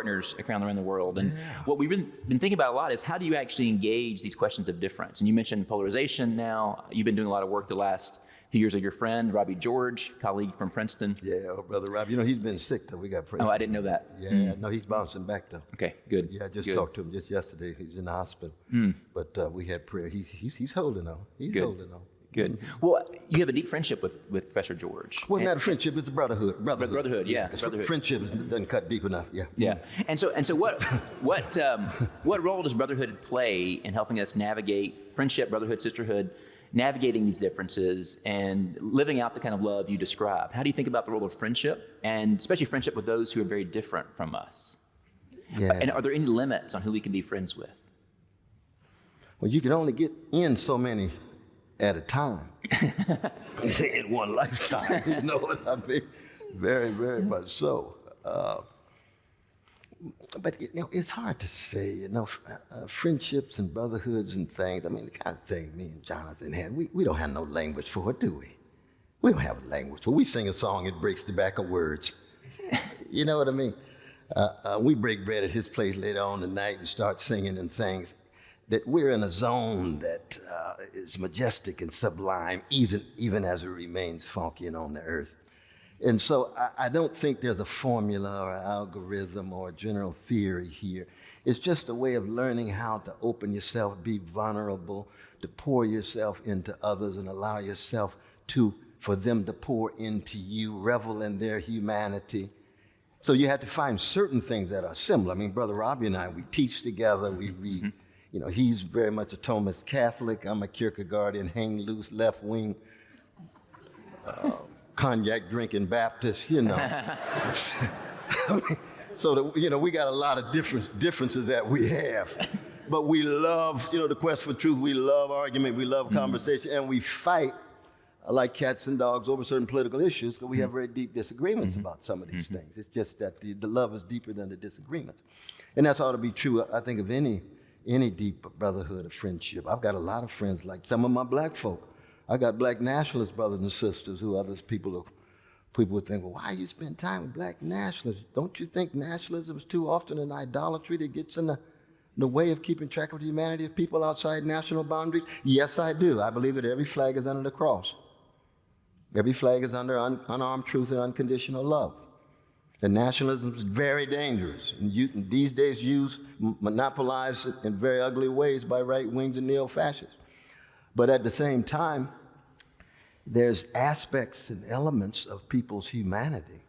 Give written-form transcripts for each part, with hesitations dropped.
partners around the world. And what we've been thinking about a lot is how do you actually engage these questions of difference? And you mentioned polarization now. You've been doing a lot of work the last few years with your friend, Robbie George, colleague from Princeton. Yeah, brother Rob. He's been sick, though. We got prayed. Oh, I didn't know that. Yeah, no, he's bouncing back, though. Okay, good. Yeah, I just good. talked to him just yesterday. He's in the hospital. But we had prayer. He's holding on. He's Good. holding on. Good. Well, you have a deep friendship with Professor George. Well, not a friendship, it's a brotherhood. Brotherhood, yeah. Brotherhood. Friendship doesn't cut deep enough, yeah. Yeah. And so what role does brotherhood play in helping us navigate friendship, brotherhood, sisterhood, navigating these differences and living out the kind of love you describe? How do you think about the role of friendship, and especially friendship with those who are very different from us? Yeah. And are there any limits on who we can be friends with? Well, you can only get in so many at a time. In one lifetime, you know what I mean? Very, very much so. But it's hard to say, friendships and brotherhoods and things. I mean, the kind of thing me and Jonathan had, we don't have no language for it, do we? We don't have a language for it. We sing a song, it breaks the back of words. You know what I mean? We break bread at his place later on tonight and start singing and things. That we're in a zone that is majestic and sublime, even as it remains funky and on the earth. And so I don't think there's a formula or an algorithm or a general theory here. It's just a way of learning how to open yourself, be vulnerable, to pour yourself into others and allow yourself for them to pour into you, revel in their humanity. So you have to find certain things that are similar. I mean, Brother Robbie and I, we teach together, we read. He's very much a Thomas Catholic. I'm a Kierkegaardian, hang loose, left wing, cognac drinking Baptist, I mean, so that, we got a lot of differences that we have. But we love, the quest for truth. We love argument. We love conversation. And we fight like cats and dogs over certain political issues because we have very deep disagreements about some of these things. It's just that the love is deeper than the disagreement. And that's ought to be true, I think, of any deep brotherhood or friendship. I've got a lot of friends, like some of my black folk. I got black nationalist brothers and sisters who people would think, well, why you spend time with black nationalists? Don't you think nationalism is too often an idolatry that gets in the way of keeping track of the humanity of people outside national boundaries? Yes, I do. I believe that every flag is under the cross. Every flag is under unarmed truth and unconditional love. And nationalism is very dangerous. And these days monopolized in very ugly ways by right wings and neo-fascists. But at the same time, there's aspects and elements of people's humanity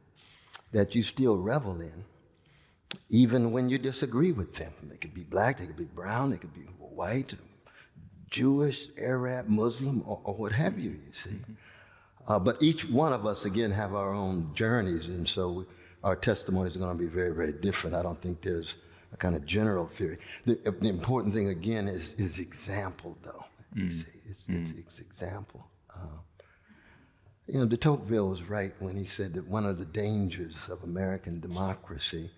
that you still revel in, even when you disagree with them. They could be black, they could be brown, they could be white, Jewish, Arab, Muslim, or what have you, see. But each one of us, again, have our own journeys, and so our testimonies are going to be very, very different. I don't think there's a kind of general theory. The important thing, again, is example, though. You see, it's example. De Tocqueville was right when he said that one of the dangers of American democracy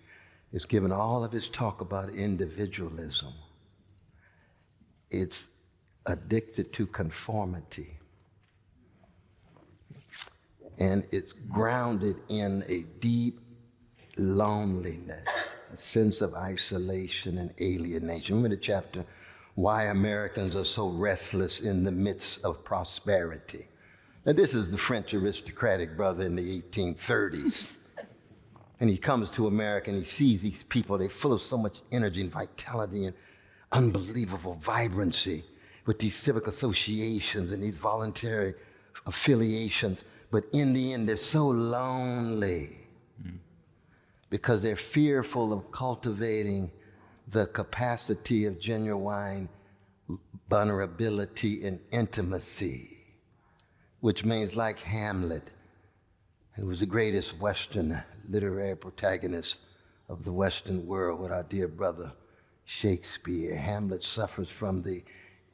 is, given all of its talk about individualism, it's addicted to conformity. And it's grounded in a deep loneliness, a sense of isolation and alienation. Remember the chapter, Why Americans Are So Restless in the Midst of Prosperity. Now, this is the French aristocratic brother in the 1830s. And he comes to America and he sees these people, they're full of so much energy and vitality and unbelievable vibrancy with these civic associations and these voluntary affiliations. But in the end, they're so lonely because they're fearful of cultivating the capacity of genuine vulnerability and intimacy, which means, like Hamlet, who was the greatest Western literary protagonist of the Western world with our dear brother Shakespeare, Hamlet suffers from the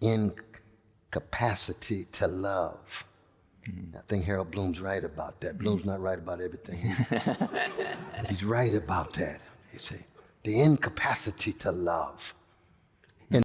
incapacity to love. I think Harold Bloom's right about that. Bloom's not right about everything. He's right about that, you see. The incapacity to love.